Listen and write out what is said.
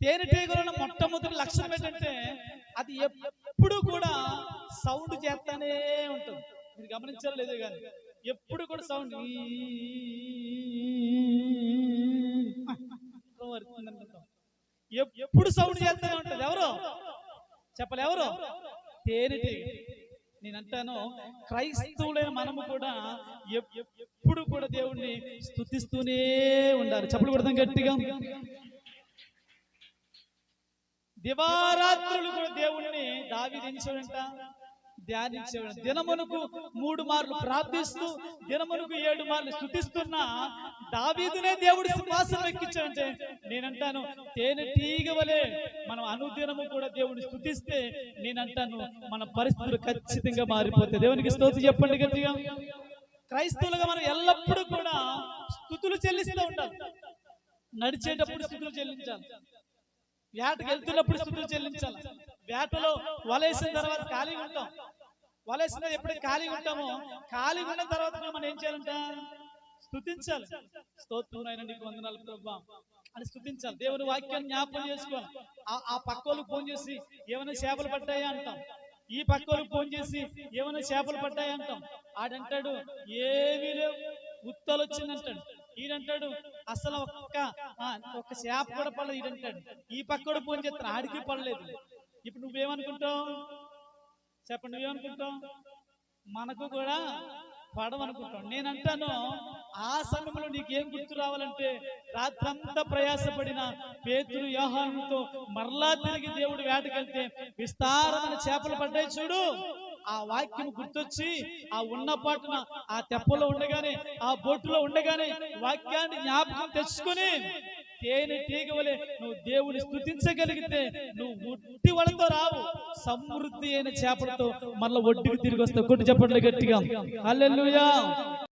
తేనెటీగలను మొట్టమొదటి లక్షణం ఏంటంటే అది ఎప్పుడు కూడా సౌండ్ చేస్తానే ఉంటుంది. మీరు గమనించారో లేదో కానీ ఎప్పుడు కూడా సౌండ్ ఎప్పుడు సౌండ్ చేస్తూనే ఉంటుంది. ఎవరు చెప్పలే? ఎవరు? తేనెటీగ. నేను అంటాను, క్రైస్తవులైన మనము కూడా ఎప్పుడు కూడా దేవుణ్ణి స్తుతిస్తూనే ఉండాలి. చప్పలు కొడతాం గట్టిగా. దివారాత్రులు కూడా దేవుణ్ణి దావీదు ఏం చేశాడంట? ధ్యానించేవాడు. దినమునకు 3 మార్లు ప్రార్థిస్తూ దినమునకు 7 మార్లు స్తుతిస్తున్న దావీదునే దేవుడు సింహాసనం ఎక్కించాడంటే నేనంటాను, తేనెటీగ వలె మనం అనుదినము కూడా దేవుడిని స్తుతిస్తే నేనంటాను మన పరిస్థితులు ఖచ్చితంగా మారిపోతాయి. దేవునికి స్తోత్రం చెప్పండి గట్టిగా. క్రైస్తవులుగా మనం ఎల్లప్పుడూ కూడా స్తుతులు చెల్లిస్తూ ఉండాలి. నడిచేటప్పుడు స్తుతులు చెల్లించాలి, వేటకు వెళ్తున్నప్పుడు స్తుతులు చెల్లించాలి. వేటలో వలేసిన తర్వాత ఖాళీగా ఉంటాం. వలేసిన ఎప్పుడైతే ఖాళీగా ఉంటామో, ఖాళీగా ఉన్న తర్వాత మనం ఏం చేయాలంట? స్తుతించాలి. స్తోత్రం నాయనా, నీకు వందనాలు ప్రభువా అని స్తుతించాలి. దేవుని వాక్యాన్ని జ్ఞాపకం చేసుకోవాలి. ఆ పక్కోళ్ళకి ఫోన్ చేసి ఏమైనా చేపలు పట్టాయా అంటాం. ఈ పక్కోళ్ళకి ఫోన్ చేసి ఏమైనా చేపలు పట్టాయా అంటాం. ఆడంటాడు ఏమీ లేవు, ఉత్తలు వచ్చిందంటాడు. ఈడంటాడు అసలు ఒక్క చేప కూడా పడలేదు ఈడంటాడు. ఈ పక్కోడు ఫోన్ చేస్తాను, ఆడికి పడలేదు. ఇప్పుడు నువ్వేమనుకుంటావు? చెప్పండి, నువ్వేమనుకుంటావు? మనకు కూడా పడవనుకుంటాం. నేనంటాను, ఆ సమయంలో నీకేం గుర్తు రావాలంటే రాత్రంతా ప్రయాసపడిన పేతురు యోహానుతో మరలా తిరిగి దేవుడు వేటకెళ్తే విస్తారమైన చేపలు పడ్డాయి చూడు. ఆ వాక్యం గుర్తొచ్చి ఆ ఉన్న పాటున ఆ తెప్పలో ఉండగానే, ఆ బొట్టులో ఉండగానే వాక్యాన్ని జ్ఞాపకం తెచ్చుకొని తేనెటీగ వలె నువ్వు దేవుని స్తుతించగలిగితే నువ్వు ఉట్టి వాళ్ళతో రావు, సమృద్ధి అయిన చేపలతో మళ్ళీ ఒడ్డుకు తిరిగి వస్తావు. కొట్టి చెప్పండి గట్టిగా హల్లెలూయా.